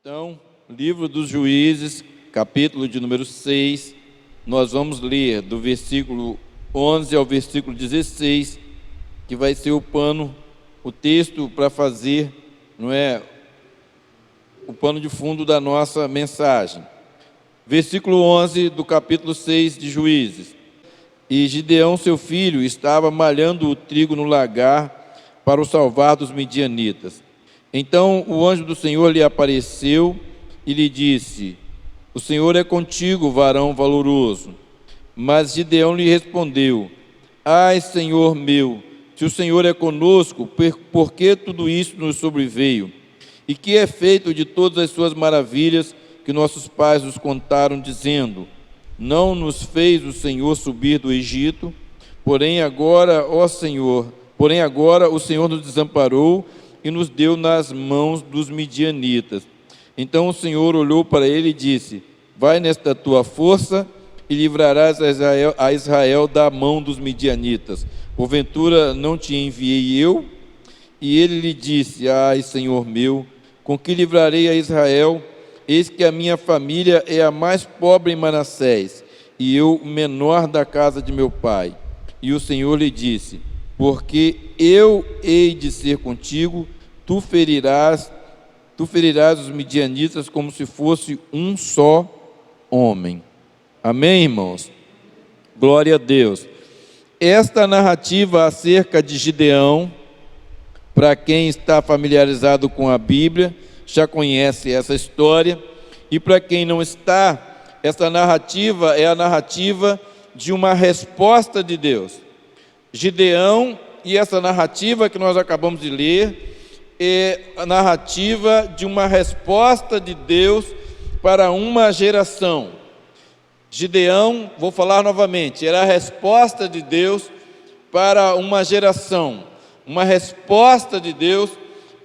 Então, livro dos Juízes, capítulo de número 6, nós vamos ler do versículo 11 ao versículo 16, que vai ser o texto para fazer, o pano de fundo da nossa mensagem. Versículo 11 do capítulo 6 de Juízes. E Gideão, seu filho, estava malhando o trigo no lagar para o salvar dos midianitas. Então o anjo do Senhor lhe apareceu e lhe disse: O Senhor é contigo, varão valoroso. Mas Gideão lhe respondeu: Ai, Senhor meu, se o Senhor é conosco, por que tudo isso nos sobreveio? E que é feito de todas as suas maravilhas que nossos pais nos contaram, dizendo: Não nos fez o Senhor subir do Egito? Porém agora o Senhor nos desamparou e nos deu nas mãos dos midianitas. Então o Senhor olhou para ele e disse: Vai nesta tua força e livrarás a Israel da mão dos midianitas. Porventura não te enviei eu? E ele lhe disse: Ai, Senhor meu, com que livrarei a Israel? Eis que a minha família é a mais pobre em Manassés, e eu o menor da casa de meu pai. E o Senhor lhe disse: Porque eu hei de ser contigo, tu ferirás os midianitas como se fosse um só homem. Amém, irmãos? Glória a Deus. Esta narrativa acerca de Gideão, para quem está familiarizado com a Bíblia, já conhece essa história, e para quem não está, essa narrativa é a narrativa de uma resposta de Deus. Gideão, e essa narrativa que nós acabamos de ler, é a narrativa de uma resposta de Deus para uma geração. Gideão, vou falar novamente, era a resposta de Deus para uma geração, uma resposta de Deus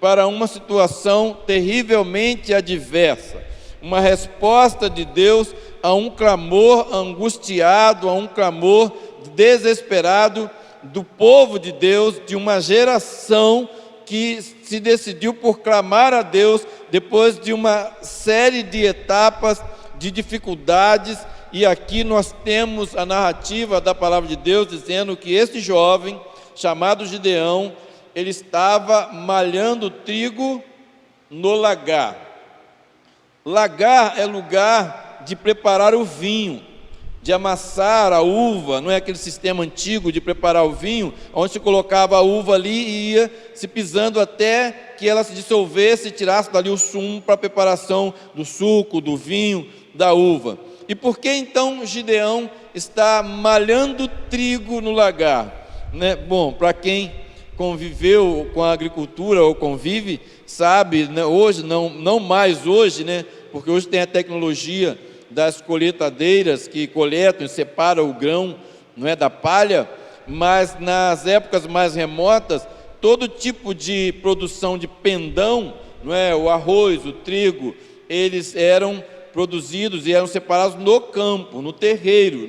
para uma situação terrivelmente adversa, uma resposta de Deus a um clamor angustiado, a um clamor desesperado do povo de Deus, de uma geração que se decidiu por clamar a Deus depois de uma série de etapas, de dificuldades. E aqui nós temos a narrativa da palavra de Deus dizendo que esse jovem, chamado Gideão, ele estava malhando trigo no lagar. Lagar é lugar de preparar o vinho, de amassar a uva. Não é aquele sistema antigo de preparar o vinho, onde se colocava a uva ali e ia se pisando até que ela se dissolvesse e tirasse dali o sumo para a preparação do suco, do vinho, da uva. E por que então Gideão está malhando trigo no lagar? Bom, para quem conviveu com a agricultura ou convive, sabe, hoje, não mais hoje, porque hoje tem a tecnologia das coletadeiras que coletam e separam o grão, da palha, mas nas épocas mais remotas, todo tipo de produção de pendão, o arroz, o trigo, eles eram produzidos e eram separados no campo, no terreiro,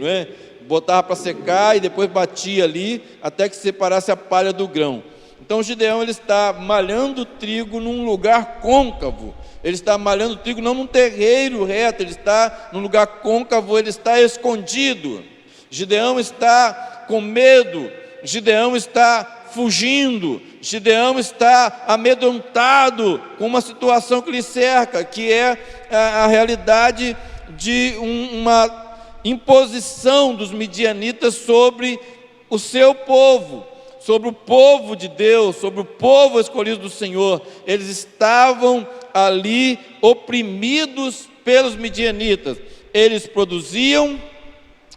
botava para secar e depois batia ali até que separasse a palha do grão. Então Gideão, ele está malhando trigo num lugar côncavo. Ele está malhando trigo não num terreiro reto, ele está num lugar côncavo, ele está escondido. Gideão está com medo, Gideão está fugindo, Gideão está amedrontado com uma situação que lhe cerca, que é a realidade de uma imposição dos midianitas sobre o seu povo, sobre o povo de Deus, sobre o povo escolhido do Senhor. Eles estavam ali oprimidos pelos midianitas. Eles produziam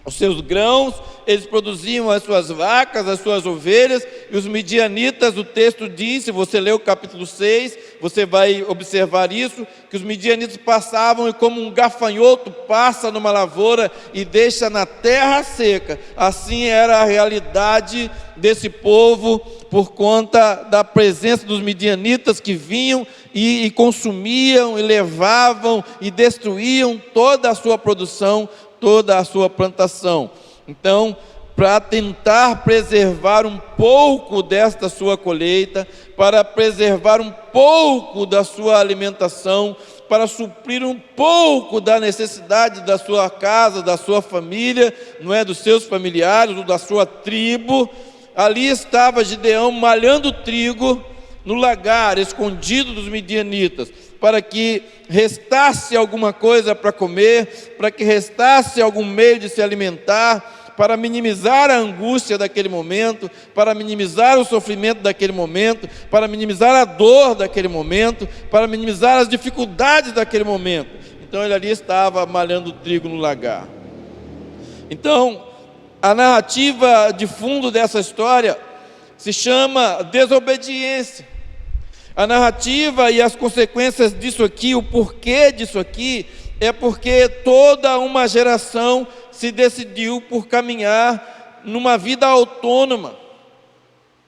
os seus grãos, eles produziam as suas vacas, as suas ovelhas, e os midianitas, o texto diz, se você ler o capítulo 6, você vai observar isso, que os midianitas passavam e como um gafanhoto passa numa lavoura e deixa na terra seca, assim era a realidade desse povo, por conta da presença dos midianitas que vinham e consumiam, e levavam, e destruíam toda a sua produção, toda a sua plantação. Então, para tentar preservar um pouco desta sua colheita, para preservar um pouco da sua alimentação, para suprir um pouco da necessidade da sua casa, da sua família, não é, dos seus familiares, ou da sua tribo. Ali estava Gideão malhando trigo no lagar, escondido dos midianitas, para que restasse alguma coisa para comer, para que restasse algum meio de se alimentar, para minimizar a angústia daquele momento, para minimizar o sofrimento daquele momento, para minimizar a dor daquele momento, para minimizar as dificuldades daquele momento. Então ele ali estava malhando trigo no lagar. Então, a narrativa de fundo dessa história se chama desobediência. A narrativa e as consequências disso aqui, o porquê disso aqui, é porque toda uma geração se decidiu por caminhar numa vida autônoma,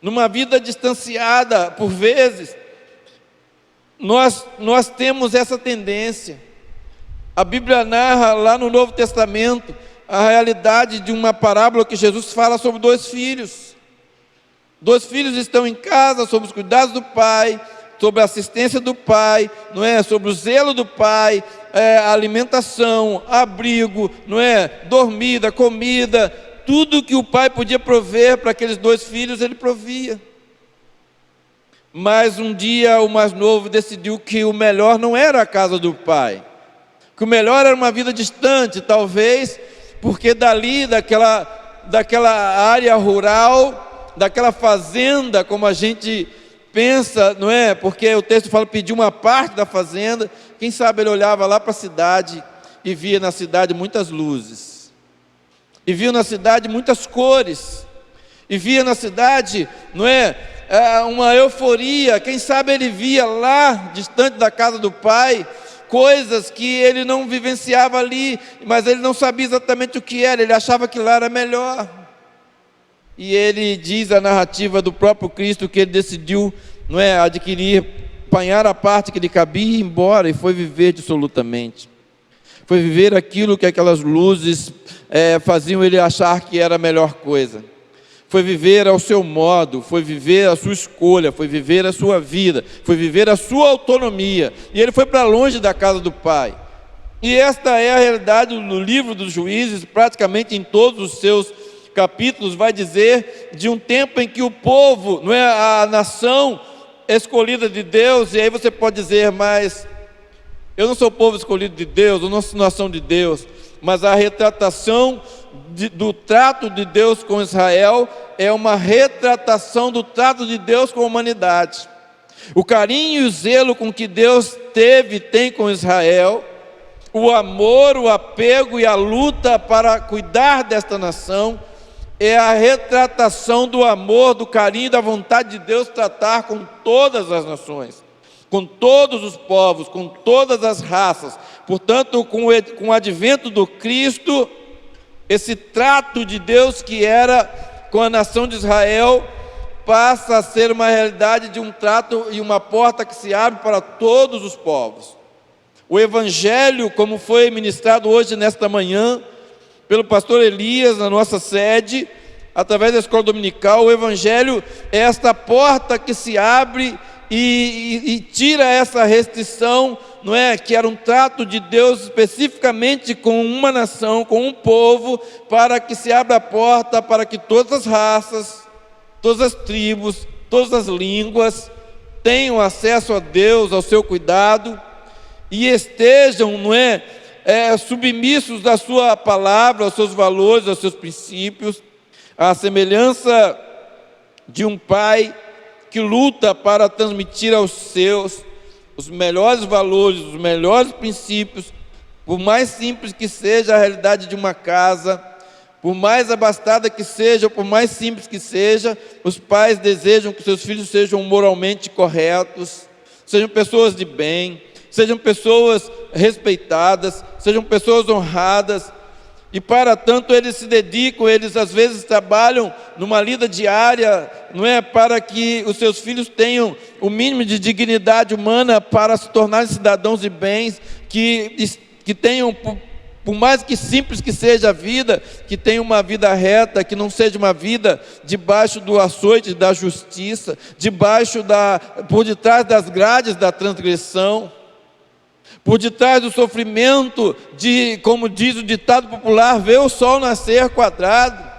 numa vida distanciada. Por vezes, nós temos essa tendência. A Bíblia narra lá no Novo Testamento a realidade de uma parábola que Jesus fala sobre dois filhos. Dois filhos estão em casa, sob os cuidados do pai, sobre a assistência do pai, não é? Sobre o zelo do pai, alimentação, abrigo, não é? Dormida, comida, tudo que o pai podia prover para aqueles dois filhos, ele provia. Mas um dia o mais novo decidiu que o melhor não era a casa do pai, que o melhor era uma vida distante, talvez, porque dali, daquela área rural, daquela fazenda, como a gente pensa, não é? Porque o texto fala pedir uma parte da fazenda. Quem sabe ele olhava lá para a cidade e via na cidade muitas luzes, e via na cidade muitas cores, e via na cidade, não é? Uma euforia. Quem sabe ele via lá, distante da casa do pai, coisas que ele não vivenciava ali, mas ele não sabia exatamente o que era, ele achava que lá era melhor. E ele diz a narrativa do próprio Cristo que ele decidiu, não é, adquirir, apanhar a parte que lhe cabia e ir embora, e foi viver dissolutamente. Foi viver aquilo que aquelas luzes faziam ele achar que era a melhor coisa. Foi viver ao seu modo, foi viver a sua escolha, foi viver a sua vida, foi viver a sua autonomia. E ele foi para longe da casa do pai. E esta é a realidade no livro dos Juízes, praticamente em todos os seus capítulos, vai dizer de um tempo em que o povo, não é, a nação escolhida de Deus. E aí você pode dizer, mas eu não sou o povo escolhido de Deus, eu não sou nação de Deus. Mas a retratação do trato de Deus com Israel é uma retratação do trato de Deus com a humanidade. O carinho e o zelo com que Deus teve e tem com Israel, o amor, o apego e a luta para cuidar desta nação, é a retratação do amor, do carinho e da vontade de Deus tratar com todas as nações, com todos os povos, com todas as raças. Portanto, com o advento do Cristo, esse trato de Deus que era com a nação de Israel passa a ser uma realidade de um trato e uma porta que se abre para todos os povos. O Evangelho, como foi ministrado hoje nesta manhã pelo pastor Elias na nossa sede, através da escola dominical, o Evangelho é esta porta que se abre e tira essa restrição, não é? Que era um trato de Deus especificamente com uma nação, com um povo, para que se abra a porta para que todas as raças, todas as tribos, todas as línguas tenham acesso a Deus, ao seu cuidado, e estejam, não é, submissos à sua palavra, aos seus valores, aos seus princípios, à semelhança de um pai que luta para transmitir aos seus os melhores valores, os melhores princípios, por mais simples que seja a realidade de uma casa, por mais abastada que seja, por mais simples que seja, os pais desejam que seus filhos sejam moralmente corretos, sejam pessoas de bem, sejam pessoas respeitadas, sejam pessoas honradas. E para tanto eles se dedicam, eles às vezes trabalham numa lida diária, não é, para que os seus filhos tenham o mínimo de dignidade humana para se tornarem cidadãos de bens, que tenham, por mais que simples que seja a vida, que tenham uma vida reta, que não seja uma vida debaixo do açoite da justiça, por detrás das grades da transgressão. Por detrás do sofrimento, como diz o ditado popular, vê o sol nascer quadrado.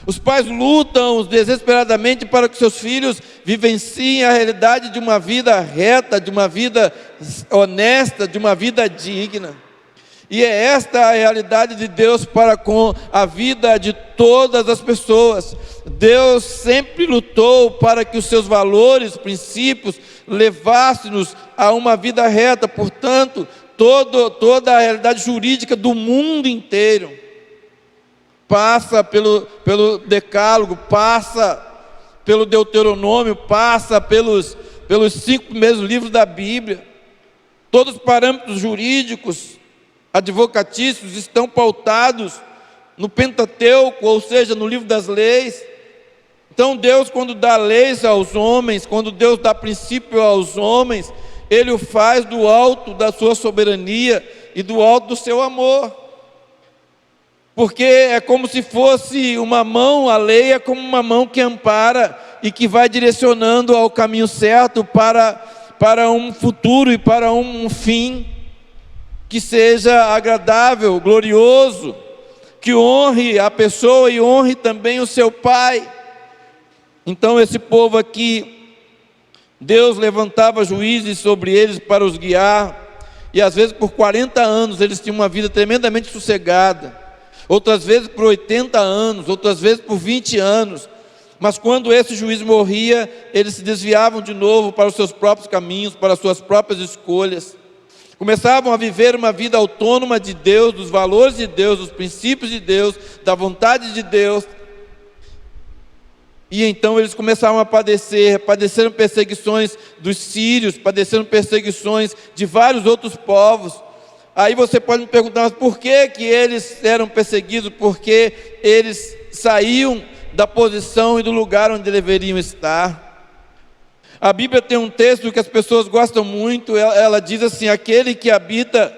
Os pais lutam desesperadamente para que seus filhos vivenciem a realidade de uma vida reta, de uma vida honesta, de uma vida digna. E é esta a realidade de Deus para com a vida de todas as pessoas. Deus sempre lutou para que os seus valores, princípios, levassem-nos a uma vida reta. Portanto, toda a realidade jurídica do mundo inteiro passa pelo Decálogo, passa pelo Deuteronômio, passa pelos 5 primeiros livros da Bíblia. Todos os parâmetros jurídicos, advocatícios, estão pautados no Pentateuco, ou seja, no livro das leis. Então Deus, quando dá leis aos homens, quando Deus dá princípio aos homens, Ele o faz do alto da sua soberania e do alto do seu amor. Porque é como se fosse uma mão, a lei é como uma mão que ampara e que vai direcionando ao caminho certo para um futuro e para um fim que seja agradável, glorioso, que honre a pessoa e honre também o seu pai. Então esse povo aqui, Deus levantava juízes sobre eles para os guiar, e às vezes por 40 anos eles tinham uma vida tremendamente sossegada, outras vezes por 80 anos, outras vezes por 20 anos, mas quando esse juiz morria, eles se desviavam de novo para os seus próprios caminhos, para as suas próprias escolhas. Começavam a viver uma vida autônoma de Deus, dos valores de Deus, dos princípios de Deus, da vontade de Deus. E então eles começavam a padeceram perseguições dos sírios, padeceram perseguições de vários outros povos. Aí você pode me perguntar, mas por que eles eram perseguidos? Porque eles saíam da posição e do lugar onde deveriam estar. A Bíblia tem um texto que as pessoas gostam muito, ela diz assim: aquele que habita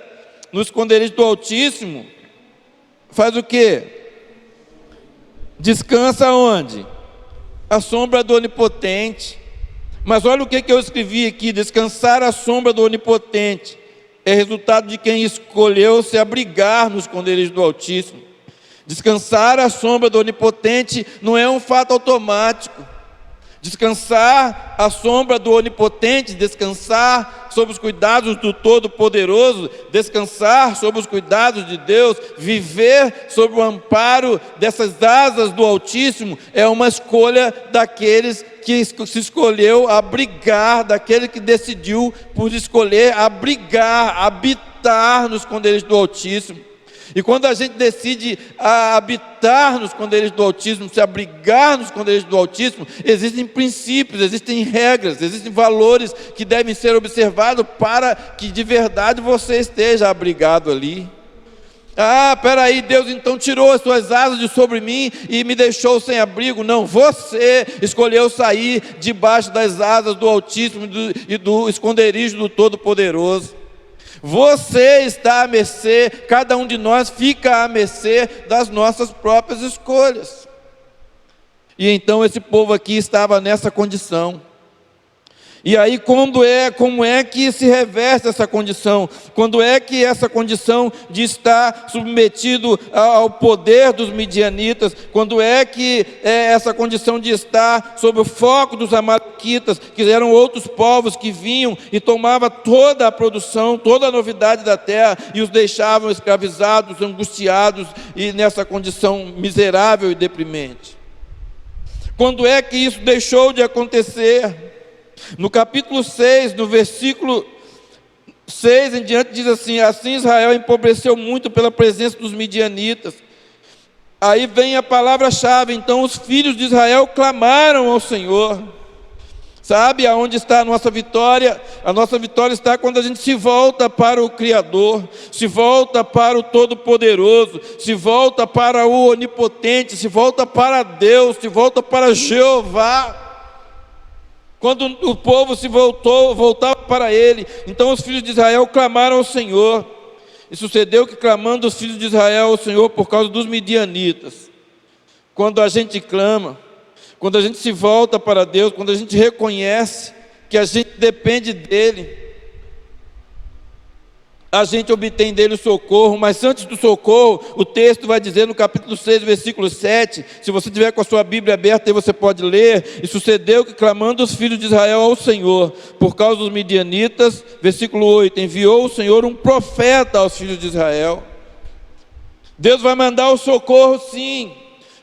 no esconderijo do Altíssimo, faz o quê? Descansa onde? À sombra do Onipotente. Mas olha o que eu escrevi aqui: descansar à sombra do Onipotente é resultado de quem escolheu se abrigar no esconderijo do Altíssimo. Descansar à sombra do Onipotente não é um fato automático. Descansar à sombra do Onipotente, descansar sob os cuidados do Todo-Poderoso, descansar sob os cuidados de Deus, viver sob o amparo dessas asas do Altíssimo, é uma escolha daqueles que se escolheu abrigar, daquele que decidiu por escolher abrigar, habitar no esconderijo do Altíssimo. E quando a gente decide habitar nos esconderijos do Altíssimo, se abrigar nos esconderijos do Altíssimo, existem princípios, existem regras, existem valores que devem ser observados para que de verdade você esteja abrigado ali. Peraí, Deus então tirou as suas asas de sobre mim e me deixou sem abrigo. Não, você escolheu sair debaixo das asas do Altíssimo e do esconderijo do Todo-Poderoso. Você está à mercê, cada um de nós fica à mercê das nossas próprias escolhas. E então esse povo aqui estava nessa condição. E aí como é que se reverte essa condição? Quando é que essa condição de estar submetido ao poder dos midianitas, quando é que essa condição de estar sob o foco dos amalequitas, que eram outros povos que vinham e tomavam toda a produção, toda a novidade da terra e os deixavam escravizados, angustiados e nessa condição miserável e deprimente? Quando é que isso deixou de acontecer? No capítulo 6, no versículo 6 em diante, diz assim: assim Israel empobreceu muito pela presença dos midianitas. Aí vem a palavra-chave: então os filhos de Israel clamaram ao Senhor. Sabe aonde está a nossa vitória? A nossa vitória está quando a gente se volta para o Criador, se volta para o Todo-Poderoso, se volta para o Onipotente, se volta para Deus, se volta para Jeová. Quando o povo se voltava para ele, então os filhos de Israel clamaram ao Senhor. E sucedeu que, clamando os filhos de Israel ao Senhor por causa dos midianitas, quando a gente clama, quando a gente se volta para Deus, quando a gente reconhece que a gente depende dEle, a gente obtém dele o socorro. Mas antes do socorro, o texto vai dizer no capítulo 6, versículo 7, se você tiver com a sua Bíblia aberta aí você pode ler: e sucedeu que, clamando os filhos de Israel ao Senhor por causa dos midianitas, versículo 8, enviou o Senhor um profeta aos filhos de Israel. Deus vai mandar o socorro, sim.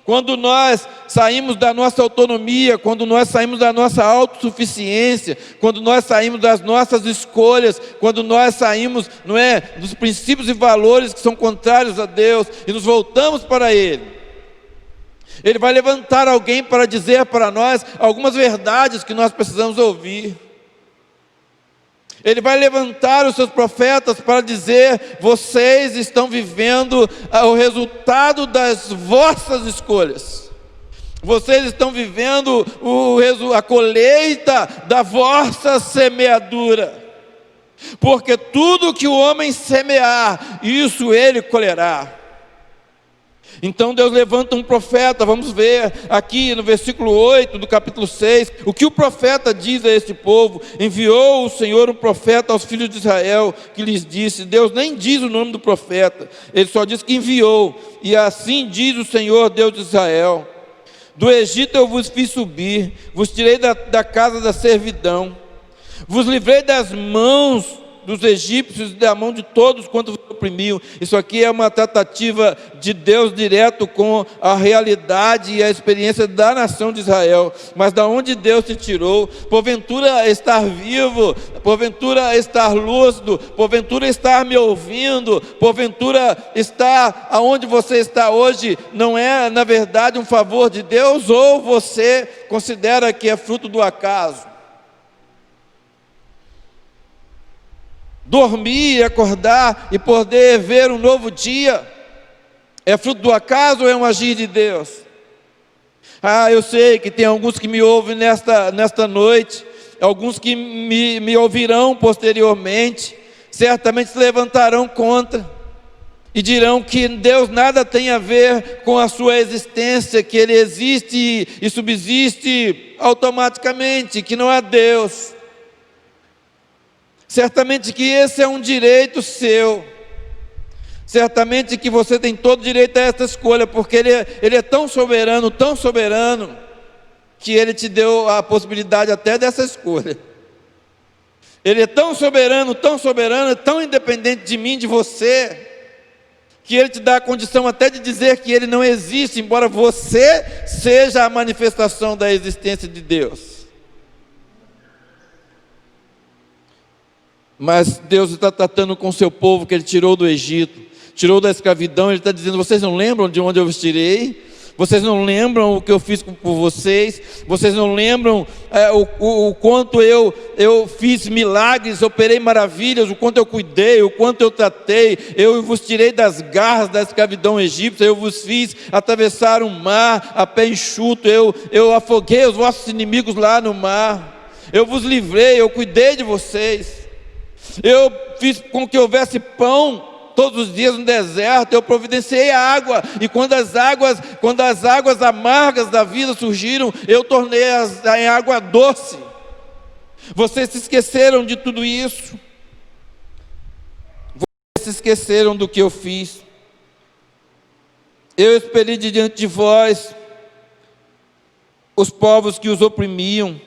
Quando nós saímos da nossa autonomia, quando nós saímos da nossa autossuficiência, quando nós saímos das nossas escolhas, quando nós saímos, dos princípios e valores que são contrários a Deus e nos voltamos para Ele, Ele vai levantar alguém para dizer para nós algumas verdades que nós precisamos ouvir. Ele vai levantar os seus profetas para dizer: vocês estão vivendo o resultado das vossas escolhas. Vocês estão vivendo a colheita da vossa semeadura. Porque tudo que o homem semear, isso ele colherá. Então Deus levanta um profeta. Vamos ver aqui no versículo 8 do capítulo 6, o que o profeta diz a este povo. Enviou o Senhor um profeta aos filhos de Israel, que lhes disse. Deus nem diz o nome do profeta, Ele só diz que enviou. E assim diz o Senhor, Deus de Israel: do Egito eu vos fiz subir, vos tirei da casa da servidão, vos livrei das mãos dos egípcios e da mão de todos quanto vos oprimiam. Isso aqui é uma tratativa de Deus direto com a realidade e a experiência da nação de Israel. Mas da onde Deus te tirou, porventura estar vivo, porventura estar lúcido, porventura estar me ouvindo, porventura estar aonde você está hoje, não é na verdade um favor de Deus, ou você considera que é fruto do acaso? Dormir, acordar e poder ver um novo dia, é fruto do acaso ou é um agir de Deus? Eu sei que tem alguns que me ouvem nesta noite, alguns que me ouvirão posteriormente, certamente se levantarão contra, e dirão que Deus nada tem a ver com a sua existência, que Ele existe e subsiste automaticamente, que não há Deus. Certamente que esse é um direito seu, certamente que você tem todo direito a essa escolha, porque Ele é tão soberano, que Ele te deu a possibilidade até dessa escolha. Ele é tão soberano, tão independente de mim, de você, que Ele te dá a condição até de dizer que Ele não existe, embora você seja a manifestação da existência de Deus. Mas Deus está tratando com o seu povo que Ele tirou do Egito, tirou da escravidão. Ele está dizendo: vocês não lembram de onde eu os tirei? Vocês não lembram o que eu fiz por vocês? Vocês não lembram o quanto eu fiz milagres, operei maravilhas, o quanto eu cuidei, o quanto eu tratei? Eu vos tirei das garras da escravidão egípcia, eu vos fiz atravessar um mar a pé enxuto, eu afoguei os vossos inimigos lá no mar, eu vos livrei, eu cuidei de vocês. Eu fiz com que houvesse pão todos os dias no deserto, eu providenciei a água, e quando as águas amargas da vida surgiram, eu tornei em água doce. Vocês se esqueceram de tudo isso, vocês se esqueceram do que eu fiz. Eu expeli de diante de vós os povos que os oprimiam,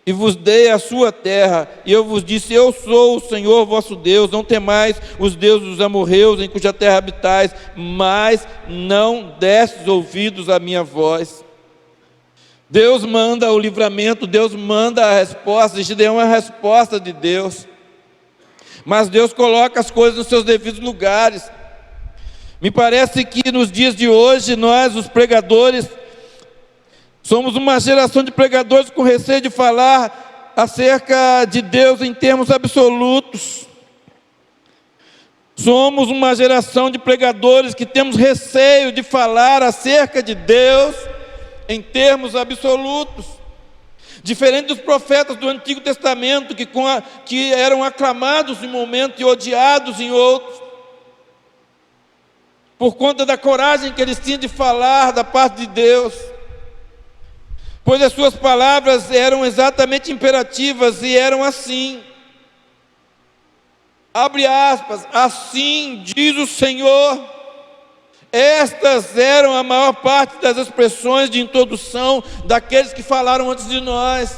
e vos dei a sua terra, e eu vos disse: eu sou o Senhor vosso Deus, não temais os deuses dos amorreus, em cuja terra habitais, mas não destes ouvidos à minha voz. Deus manda o livramento, Deus manda a resposta. Gideão é a resposta de Deus, mas Deus coloca as coisas nos seus devidos lugares. Me parece que nos dias de hoje, nós, os pregadores, somos uma geração de pregadores com receio de falar acerca de Deus em termos absolutos. Somos uma geração de pregadores que temos receio de falar acerca de Deus em termos absolutos. Diferente dos profetas do Antigo Testamento, que eram aclamados em um momento e odiados em outros, por conta da coragem que eles tinham de falar da parte de Deus, pois as suas palavras eram exatamente imperativas e eram assim. Abre aspas, assim diz o Senhor. Estas eram a maior parte das expressões de introdução daqueles que falaram antes de nós.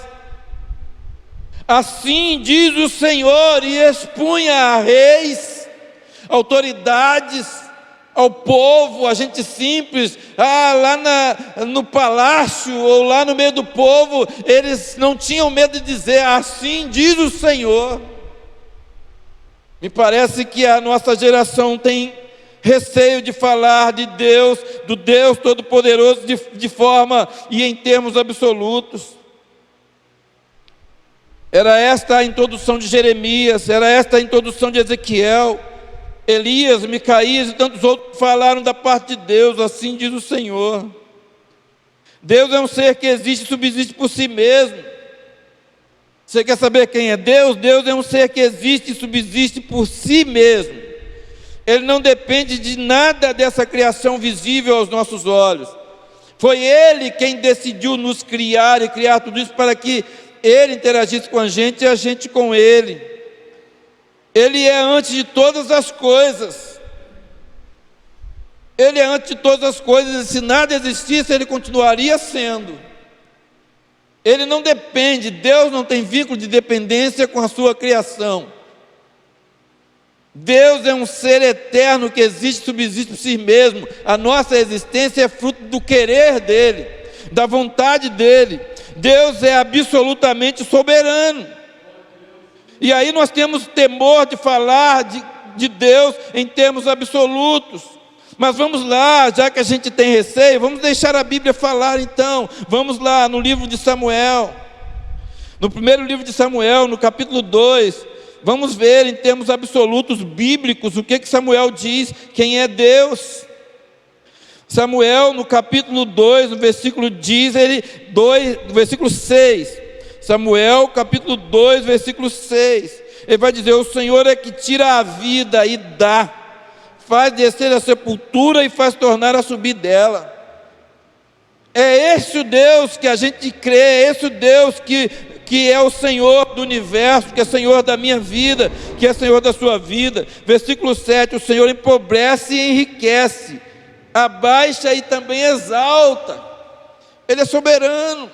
Assim diz o Senhor, e expunha a reis, autoridades, ao povo, a gente simples, lá no palácio ou lá no meio do povo, eles não tinham medo de dizer, assim diz o Senhor. Me parece que a nossa geração tem receio de falar de Deus, do Deus Todo-Poderoso de forma e em termos absolutos. Era esta a introdução de Jeremias, era esta a introdução de Ezequiel, Elias, Micaías e tantos outros falaram da parte de Deus, assim diz o Senhor. Deus é um ser que existe e subsiste por si mesmo. Você quer saber quem é Deus? Deus é um ser que existe e subsiste por si mesmo. Ele não depende de nada dessa criação visível aos nossos olhos. Foi Ele quem decidiu nos criar e criar tudo isso para que Ele interagisse com a gente e a gente com Ele. Ele é antes de todas as coisas. Ele é antes de todas as coisas, e se nada existisse, Ele continuaria sendo. Ele não depende, Deus não tem vínculo de dependência com a sua criação. Deus é um ser eterno que existe e subsiste por si mesmo. A nossa existência é fruto do querer dEle, da vontade dEle. Deus é absolutamente soberano. E aí nós temos temor de falar de Deus em termos absolutos. Mas vamos lá, já que a gente tem receio, vamos deixar a Bíblia falar então. Vamos lá no livro de Samuel. No primeiro livro de Samuel, no capítulo 2, vamos ver em termos absolutos bíblicos o que Samuel diz, quem é Deus. Samuel, no capítulo 2, no versículo no versículo 6. Samuel, capítulo 2, versículo 6. Ele vai dizer: o Senhor é que tira a vida e dá, faz descer a sepultura e faz tornar a subir dela. É esse o Deus que a gente crê, é esse o Deus que é o Senhor do universo, que é Senhor da minha vida, que é Senhor da sua vida. Versículo 7, o Senhor empobrece e enriquece, abaixa e também exalta. Ele é soberano.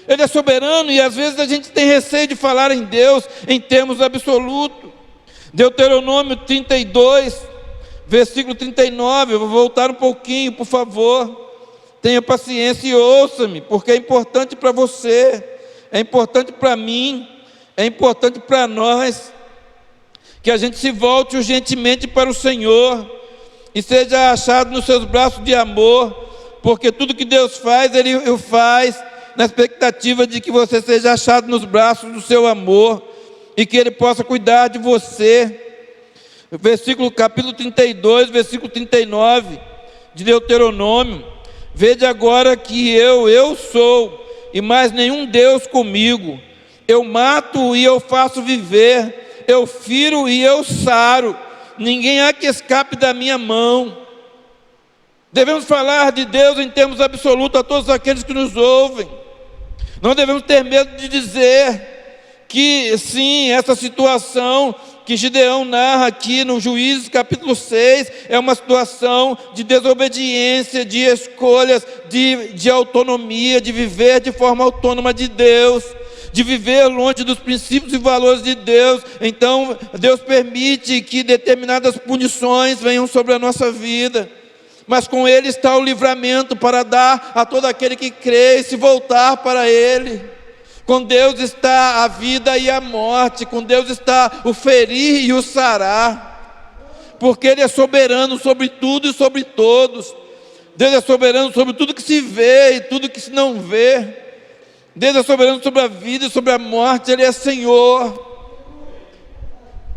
Ele é soberano, e às vezes a gente tem receio de falar em Deus em termos absolutos. Deuteronômio 32, versículo 39, eu vou voltar um pouquinho, por favor. Tenha paciência e ouça-me, porque é importante para você, é importante para mim, é importante para nós, que a gente se volte urgentemente para o Senhor, e seja achado nos seus braços de amor, porque tudo que Deus faz, Ele o faz na expectativa de que você seja achado nos braços do seu amor, e que Ele possa cuidar de você. Capítulo 32, versículo 39 de Deuteronômio: vede agora que eu sou, e mais nenhum Deus comigo. Eu mato e eu faço viver, eu firo e eu saro, ninguém há que escape da minha mão. Devemos falar de Deus em termos absolutos a todos aqueles que nos ouvem. Não devemos ter medo de dizer que sim, essa situação que Gideão narra aqui no Juízes capítulo 6 é uma situação de desobediência, de escolhas, de autonomia, de viver de forma autônoma de Deus, de viver longe dos princípios e valores de Deus. Então Deus permite que determinadas punições venham sobre a nossa vida, mas com Ele está o livramento para dar a todo aquele que crê e se voltar para Ele. Com Deus está a vida e a morte, com Deus está o ferir e o sarar, porque Ele é soberano sobre tudo e sobre todos. Deus é soberano sobre tudo que se vê e tudo que se não vê. Deus é soberano sobre a vida e sobre a morte, Ele é Senhor.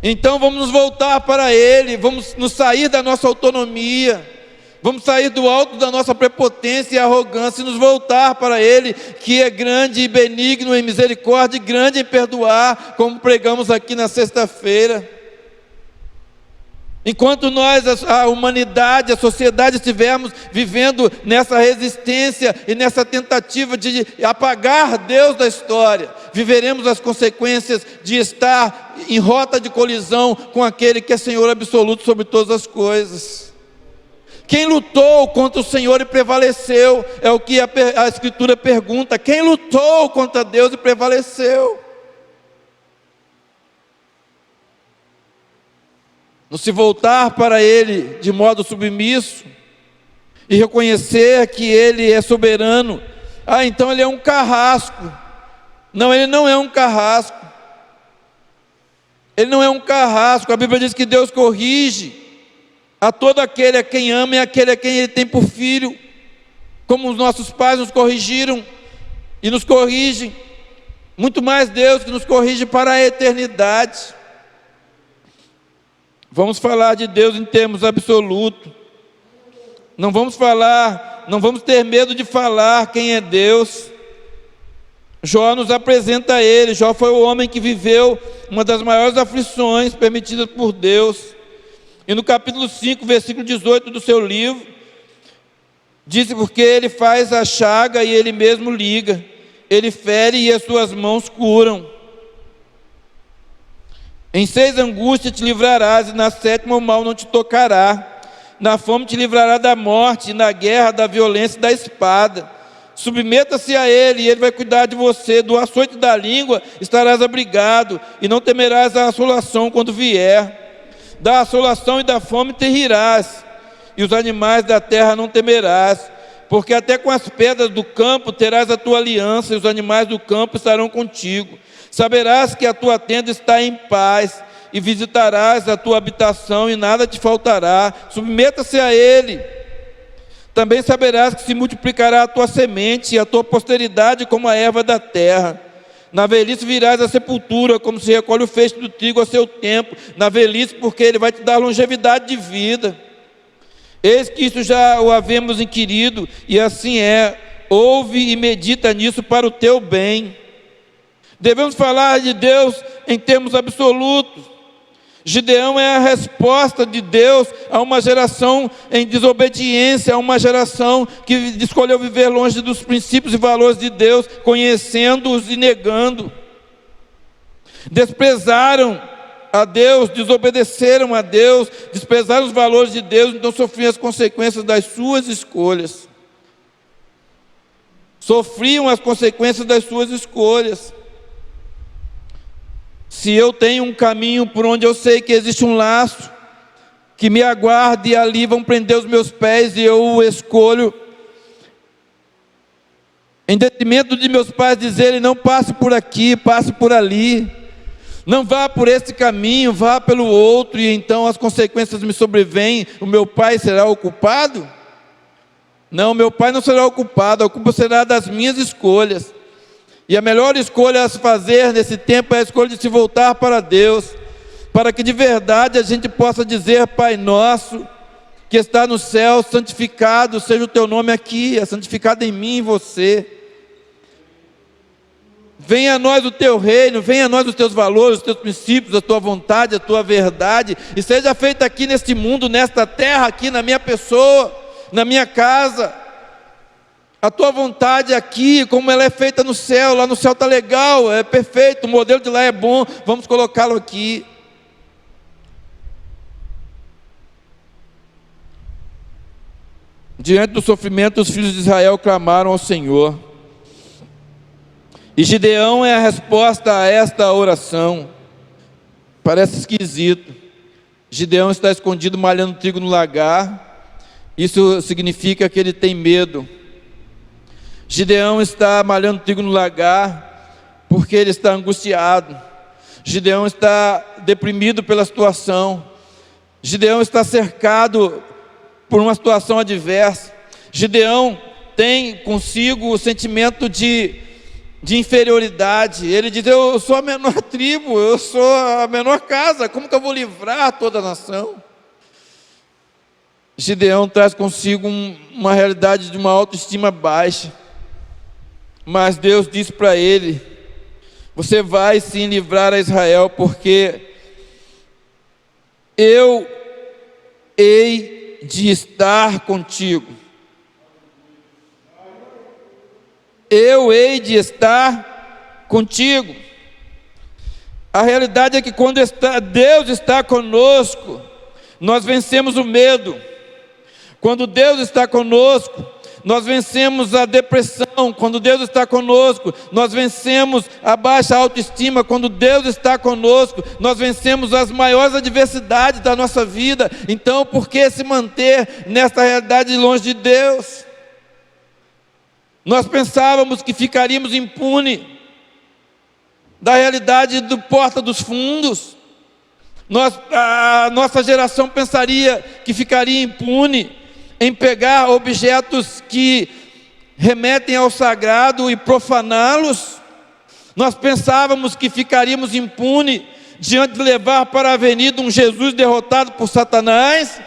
Então vamos nos voltar para Ele, vamos nos sair da nossa autonomia, vamos sair do alto da nossa prepotência e arrogância e nos voltar para Ele, que é grande e benigno em misericórdia e grande em perdoar, como pregamos aqui na sexta-feira. Enquanto nós, a humanidade, a sociedade, estivermos vivendo nessa resistência e nessa tentativa de apagar Deus da história, viveremos as consequências de estar em rota de colisão com aquele que é Senhor absoluto sobre todas as coisas. Quem lutou contra o Senhor e prevaleceu? É o que a Escritura pergunta. Quem lutou contra Deus e prevaleceu? No se voltar para Ele de modo submisso e reconhecer que Ele é soberano. Então Ele é um carrasco. Não, Ele não é um carrasco. Ele não é um carrasco. A Bíblia diz que Deus corrige a todo aquele a quem ama e aquele a quem Ele tem por filho, como os nossos pais nos corrigiram e nos corrigem, muito mais Deus que nos corrige para a eternidade. Vamos falar de Deus em termos absolutos, não vamos ter medo de falar quem é Deus. Jó nos apresenta Ele. Jó foi o homem que viveu uma das maiores aflições permitidas por Deus. E no capítulo 5, versículo 18 do seu livro, diz: porque Ele faz a chaga e Ele mesmo liga, Ele fere e as suas mãos curam. Em 6 angústias te livrarás, e na 7ª o mal não te tocará. Na fome te livrará da morte, e na guerra da violência e da espada. Submeta-se a Ele, e Ele vai cuidar de você. Do açoite da língua estarás abrigado, e não temerás a assolação quando vier. Da assolação e da fome te rirás, e os animais da terra não temerás, porque até com as pedras do campo terás a tua aliança, e os animais do campo estarão contigo. Saberás que a tua tenda está em paz, e visitarás a tua habitação, e nada te faltará. Submeta-se a Ele. Também saberás que se multiplicará a tua semente, e a tua posteridade como a erva da terra. Na velhice virás à sepultura, como se recolhe o feixe do trigo a seu tempo. Na velhice, porque Ele vai te dar longevidade de vida. Eis que isso já o havemos inquirido, e assim é. Ouve e medita nisso para o teu bem. Devemos falar de Deus em termos absolutos. Gideão é a resposta de Deus a uma geração em desobediência, a uma geração que escolheu viver longe dos princípios e valores de Deus, conhecendo-os e negando. Desprezaram a Deus, desobedeceram a Deus, desprezaram os valores de Deus, então sofriam as consequências das suas escolhas. Sofriam as consequências das suas escolhas. Se eu tenho um caminho por onde eu sei que existe um laço que me aguarda, e ali vão prender os meus pés, e eu o escolho, em detrimento de meus pais dizerem: não passe por aqui, passe por ali, não vá por esse caminho, vá pelo outro, e então as consequências me sobrevêm, o meu pai será o culpado? Não, meu pai não será o culpado, a culpa será das minhas escolhas. E a melhor escolha a se fazer nesse tempo é a escolha de se voltar para Deus, para que de verdade a gente possa dizer: Pai nosso, que está no céu, santificado seja o teu nome aqui, é santificado em mim e em você. Venha a nós o teu reino, venha a nós os teus valores, os teus princípios, a tua vontade, a tua verdade, e seja feita aqui neste mundo, nesta terra, aqui na minha pessoa, na minha casa. A tua vontade aqui, como ela é feita no céu. Lá no céu está legal, é perfeito, o modelo de lá é bom, vamos colocá-lo aqui. Diante do sofrimento, os filhos de Israel clamaram ao Senhor, e Gideão é a resposta a esta oração. Parece esquisito. Gideão está escondido malhando trigo no lagar. Isso significa que ele tem medo. Gideão está malhando trigo no lagar porque ele está angustiado. Gideão está deprimido pela situação. Gideão está cercado por uma situação adversa. Gideão tem consigo o sentimento de inferioridade. Ele diz: eu sou a menor tribo, eu sou a menor casa, como que eu vou livrar toda a nação? Gideão traz consigo uma realidade de uma autoestima baixa. Mas Deus diz para ele: você vai sim livrar a Israel, porque eu hei de estar contigo. Eu hei de estar contigo. A realidade é que quando Deus está conosco, nós vencemos o medo. Quando Deus está conosco, nós vencemos a depressão. Quando Deus está conosco, nós vencemos a baixa autoestima. Quando Deus está conosco, nós vencemos as maiores adversidades da nossa vida. Então, por que se manter nesta realidade longe de Deus? Nós pensávamos que ficaríamos impunes da realidade do Porta dos Fundos. A nossa geração pensaria que ficaria impune em pegar objetos que remetem ao sagrado e profaná-los. Nós pensávamos que ficaríamos impunes diante de levar para a avenida um Jesus derrotado por Satanás.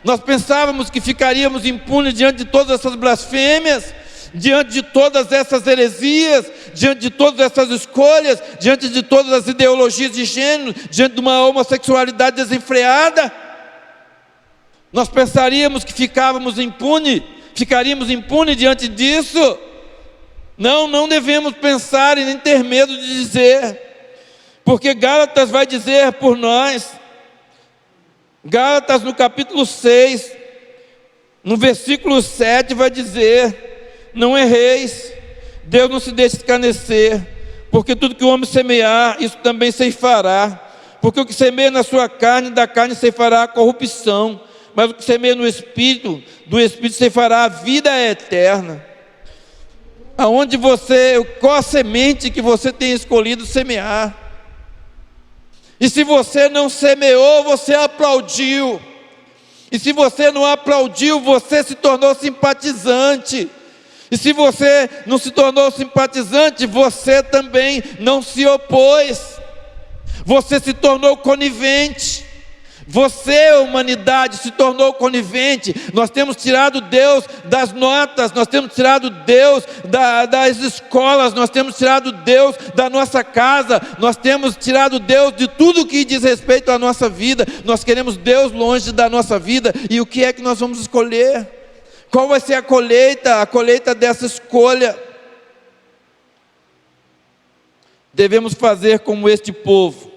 Nós pensávamos que ficaríamos impunes diante de todas essas blasfêmias, diante de todas essas heresias, diante de todas essas escolhas, diante de todas as ideologias de gênero, diante de uma homossexualidade desenfreada. Nós pensaríamos que ficaríamos impunes diante disso. Não devemos pensar e nem ter medo de dizer, porque Gálatas vai dizer por nós. Gálatas, no capítulo 6, no versículo 7, vai dizer: não erreis, Deus não se deixa escarnecer, porque tudo que o homem semear, isso também ceifará. Porque o que semeia na sua carne, da carne ceifará a corrupção, mas o que semeia no Espírito, do Espírito ceifará a vida eterna. Qual a semente que você tem escolhido semear? E se você não semeou, você aplaudiu. E se você não aplaudiu, você se tornou simpatizante. E se você não se tornou simpatizante, você também não se opôs. Você se tornou conivente. Você, humanidade, se tornou conivente. Nós temos tirado Deus das notas, nós temos tirado Deus das escolas, nós temos tirado Deus da nossa casa, nós temos tirado Deus de tudo que diz respeito à nossa vida. Nós queremos Deus longe da nossa vida. E o que é que nós vamos escolher? Qual vai ser a colheita dessa escolha? Devemos fazer como este povo.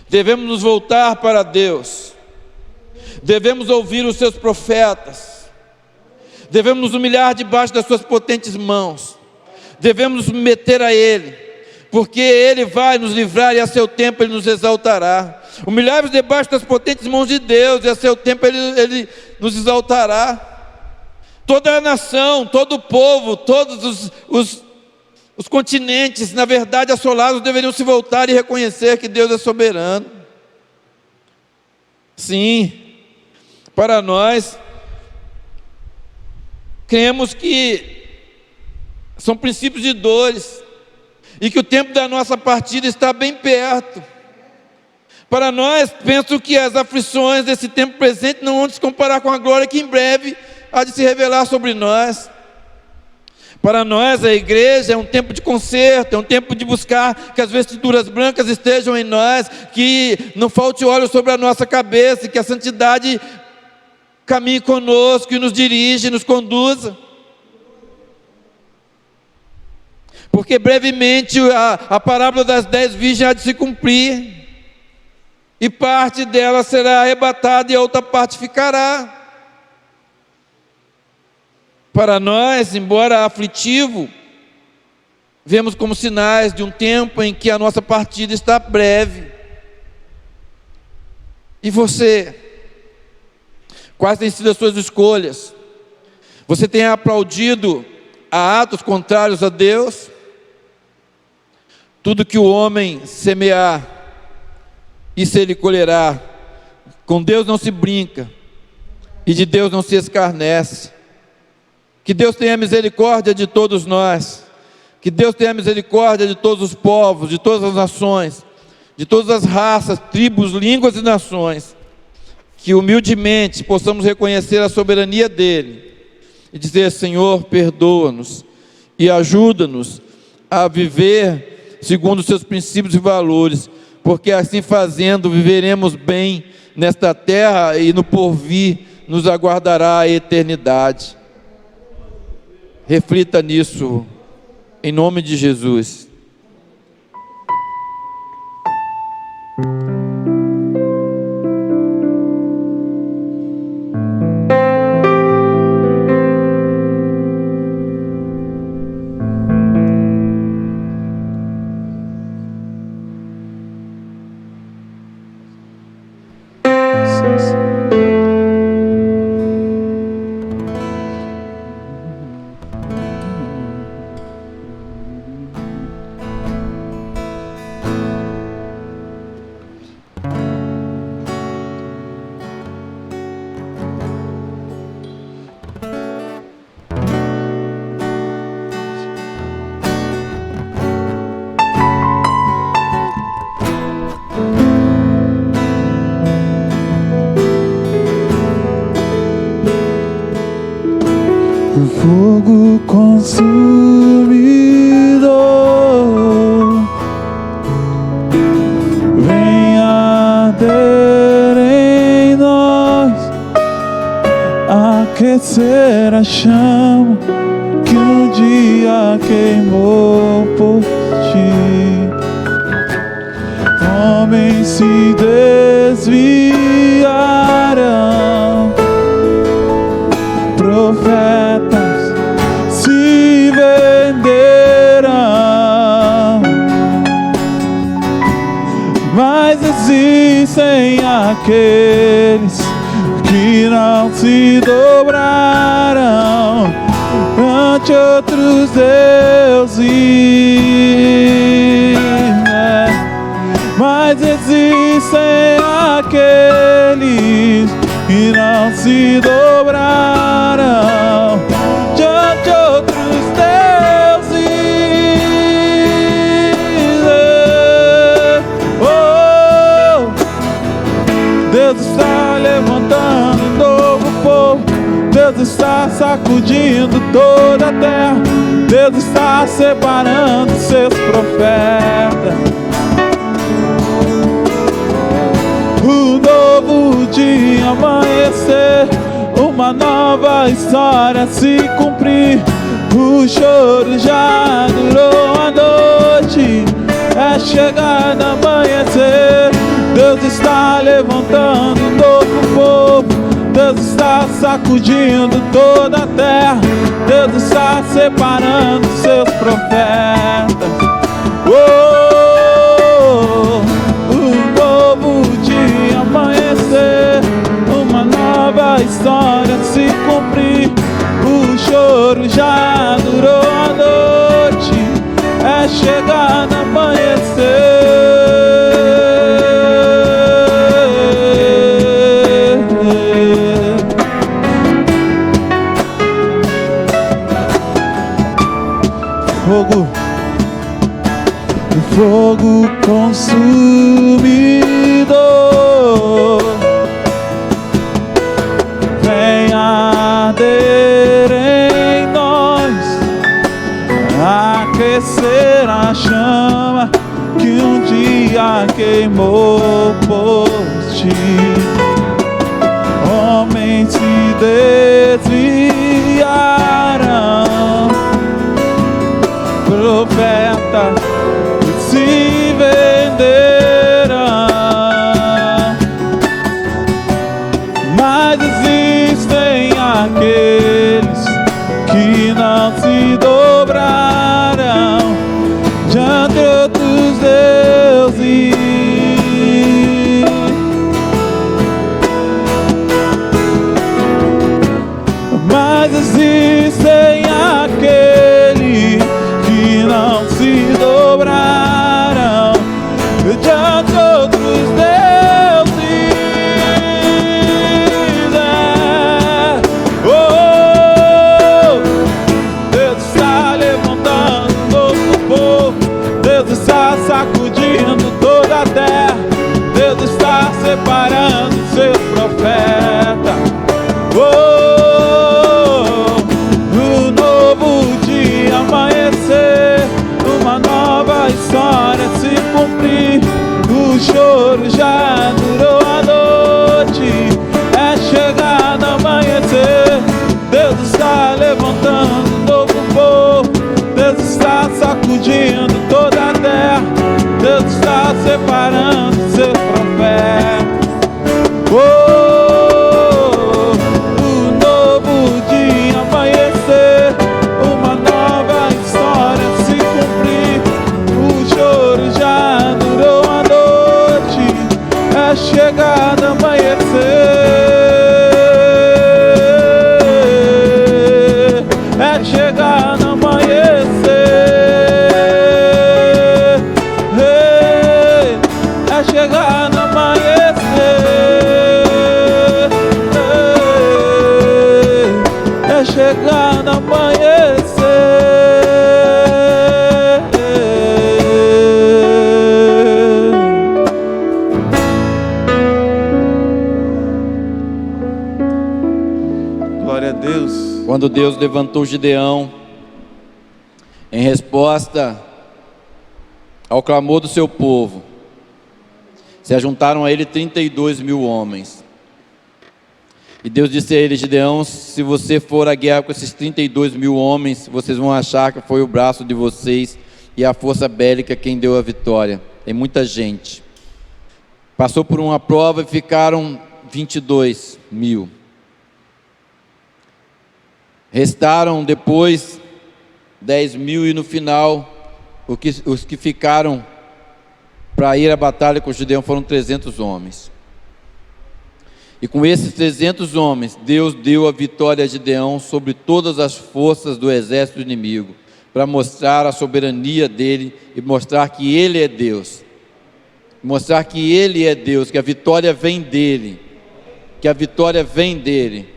Devemos nos voltar para Deus. Devemos ouvir os seus profetas. Devemos nos humilhar debaixo das suas potentes mãos. Devemos nos meter a Ele, porque Ele vai nos livrar e a seu tempo Ele nos exaltará. Humilhai-vos debaixo das potentes mãos de Deus, e a seu tempo Ele nos exaltará. Toda a nação, todo o povo, todos os continentes, na verdade assolados, deveriam se voltar e reconhecer que Deus é soberano. Sim, para nós, cremos que são princípios de dores, e que o tempo da nossa partida está bem perto. Para nós, penso que as aflições desse tempo presente não vão se comparar com a glória que em breve há de se revelar sobre nós. Para nós, a igreja é um tempo de conserto, é um tempo de buscar que as vestiduras brancas estejam em nós, que não falte óleo sobre a nossa cabeça, que a santidade caminhe conosco e nos dirija e nos conduza. Porque brevemente a parábola das 10 virgens há de se cumprir, e parte dela será arrebatada e a outra parte ficará. Para nós, embora aflitivo, vemos como sinais de um tempo em que a nossa partida está breve. E você? Quais têm sido as suas escolhas? Você tem aplaudido a atos contrários a Deus? Tudo que o homem semear, isso ele colherá. Com Deus não se brinca, e de Deus não se escarnece. Que Deus tenha misericórdia de todos nós. Que Deus tenha misericórdia de todos os povos, de todas as nações, de todas as raças, tribos, línguas e nações. Que humildemente possamos reconhecer a soberania dEle e dizer: Senhor, perdoa-nos e ajuda-nos a viver segundo os seus princípios e valores, porque assim fazendo viveremos bem nesta terra e no porvir nos aguardará a eternidade. Reflita nisso, em nome de Jesus. Fogo consumidor, vem arder em nós, aquecer a chama que um dia queimou por ti. Homens se desviarão, profetas se venderão, mas existem aqueles que não se dobrarão ante outros deuses, mas existem aqueles que não se dobrarão diante outros deuses. Oh, Deus está levantando um novo povo, Deus está sacudindo toda a terra, Deus está separando seus profetas. Um novo dia amanhecer, uma nova história se cumprir. O choro já durou a noite, é chegada amanhecer. Deus está levantando um novo povo, Deus está sacudindo toda a terra, Deus está separando seus profetas. Amanhecer, uma nova história se cumprir. O choro já durou a noite, é chegada amanhecer. Fogo, fogo consumidor, vem arder em nós, aquecer a chama que um dia queimou por ti. Homens se desviarão, profetas se venderão, mas existem aqueles que não se dobrarão diante de outros deuses. Mas existem aqueles que não se dobrarão diante de outros deuses. Deus está levantando um novo povo, Deus está sacudindo toda a terra, Deus está separando seus profetas. Um novo dia amanhecer, uma nova história se cumprir. O choro já durou a noite, é chegada amanhecer. Deus está levantando um novo povo, Deus está dividindo toda a terra. Deus está separando seus profetas. Um novo dia amanhecer, uma nova história se cumprir. O choro já durou a noite, é chegada amanhecer. É chegada amanhecer. É chegada amanhecer. É chegada amanhecer. Glória a Deus. Quando Deus levantou Gideão, em resposta ao clamor do seu povo, se ajuntaram a ele 32 mil homens. E Deus disse a ele: Gideão, se você for à guerra com esses 32 mil homens, vocês vão achar que foi o braço de vocês e a força bélica quem deu a vitória. Tem muita gente. Passou por uma prova e ficaram 22 mil. Restaram depois 10 mil e no final os que ficaram para ir à batalha com Gideão foram 300 homens. E com esses 300 homens, Deus deu a vitória a Gideão sobre todas as forças do exército inimigo, para mostrar a soberania dele e mostrar que ele é Deus. Mostrar que ele é Deus, que a vitória vem dele. Que a vitória vem dele.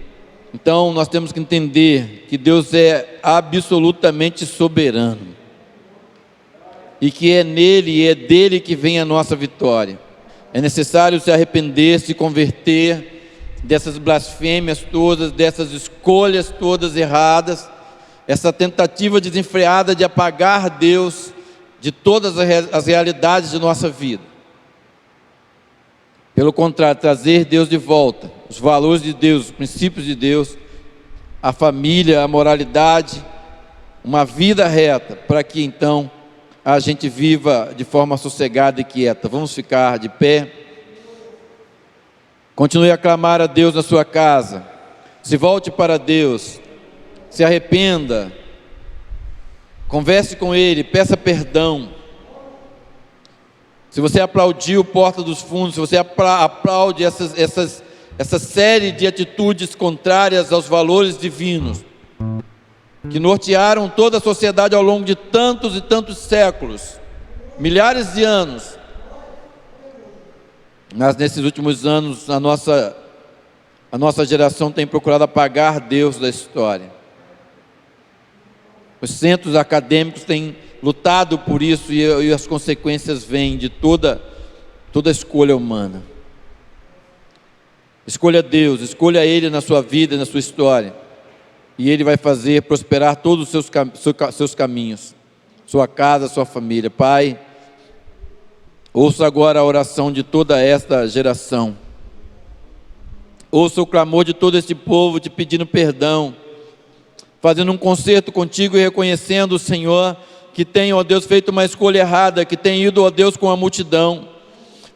Então nós temos que entender que Deus é absolutamente soberano. E que é nele e é dele que vem a nossa vitória. É necessário se arrepender, se converter dessas blasfêmias todas, dessas escolhas todas erradas, essa tentativa desenfreada de apagar Deus de todas as realidades de nossa vida. Pelo contrário, trazer Deus de volta, os valores de Deus, os princípios de Deus, a família, a moralidade, uma vida reta, para que então a gente viva de forma sossegada e quieta. Vamos ficar de pé. Continue a clamar a Deus na sua casa. Se volte para Deus. Se arrependa. Converse com Ele, peça perdão. Se você aplaudiu Porta dos Fundos, se você aplaude essa série de atitudes contrárias aos valores divinos, que nortearam toda a sociedade ao longo de tantos e tantos séculos, milhares de anos. Mas nesses últimos anos, a nossa geração tem procurado apagar Deus da história. Os centros acadêmicos têm lutado por isso e as consequências vêm de toda escolha humana. Escolha Deus, escolha Ele na sua vida, na sua história. E Ele vai fazer prosperar todos os seus caminhos, sua casa, sua família. Pai, ouça agora a oração de toda esta geração. Ouça o clamor de todo este povo te pedindo perdão, fazendo um concerto contigo e reconhecendo, Senhor, que tem, ó Deus, feito uma escolha errada, que tem ido, ó Deus, com a multidão.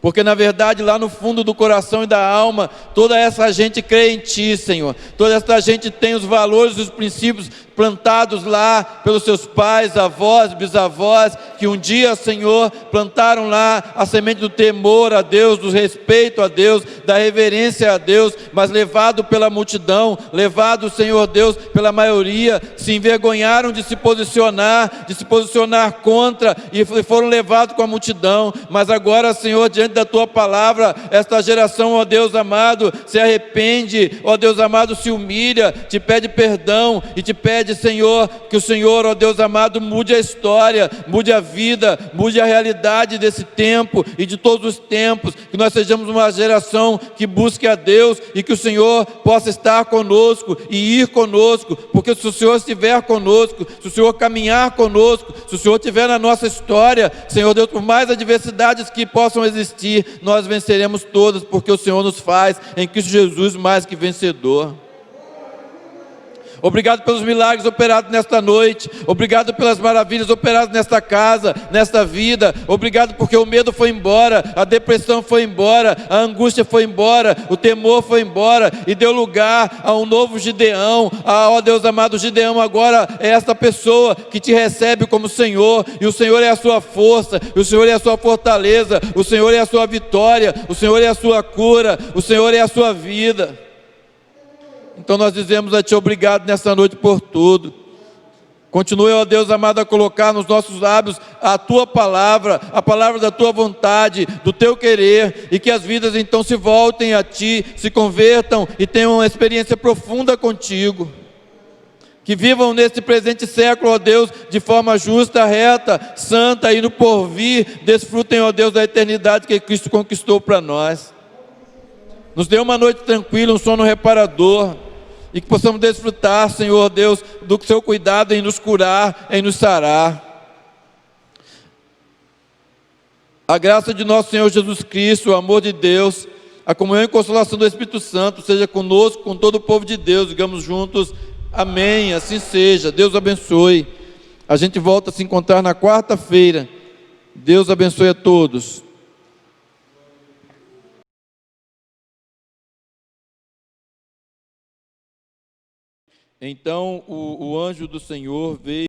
Porque na verdade lá no fundo do coração e da alma, toda essa gente crê em Ti, Senhor. Toda essa gente tem os valores e os princípios plantados lá pelos seus pais, avós, bisavós, que um dia, Senhor, plantaram lá a semente do temor a Deus, do respeito a Deus, da reverência a Deus, mas levado pela multidão, levado, Senhor Deus, pela maioria, se envergonharam de se posicionar contra e foram levados com a multidão. Mas agora, Senhor, diante da Tua palavra, esta geração, ó Deus amado, se arrepende, ó Deus amado, se humilha, te pede perdão e te pede, Senhor, que o Senhor, ó Deus amado, mude a história, mude a vida, mude a realidade desse tempo e de todos os tempos, que nós sejamos uma geração que busque a Deus e que o Senhor possa estar conosco e ir conosco, porque se o Senhor estiver conosco, se o Senhor caminhar conosco, se o Senhor estiver na nossa história, Senhor Deus, por mais adversidades que possam existir, nós venceremos todas, porque o Senhor nos faz em Cristo Jesus mais que vencedor. Obrigado pelos milagres operados nesta noite. Obrigado pelas maravilhas operadas nesta casa, nesta vida. Obrigado porque o medo foi embora, a depressão foi embora, a angústia foi embora, o temor foi embora e deu lugar a um novo Gideão. Ó Deus amado, Gideão agora é esta pessoa que te recebe como Senhor, e o Senhor é a sua força, e o Senhor é a sua fortaleza, o Senhor é a sua vitória, o Senhor é a sua cura, o Senhor é a sua vida. Então nós dizemos a Ti obrigado nessa noite por tudo. Continue, ó Deus amado, a colocar nos nossos lábios a Tua palavra, a palavra da Tua vontade, do Teu querer, e que as vidas então se voltem a Ti, se convertam e tenham uma experiência profunda contigo. Que vivam nesse presente século, ó Deus, de forma justa, reta, santa, e no porvir desfrutem, ó Deus, da eternidade que Cristo conquistou para nós. Nos dê uma noite tranquila, um sono reparador, e que possamos desfrutar, Senhor Deus, do Seu cuidado em nos curar, em nos sarar. A graça de nosso Senhor Jesus Cristo, o amor de Deus, a comunhão e consolação do Espírito Santo seja conosco, com todo o povo de Deus. Digamos juntos, amém, assim seja. Deus abençoe. A gente volta a se encontrar na quarta-feira. Deus abençoe a todos. Então o anjo do Senhor veio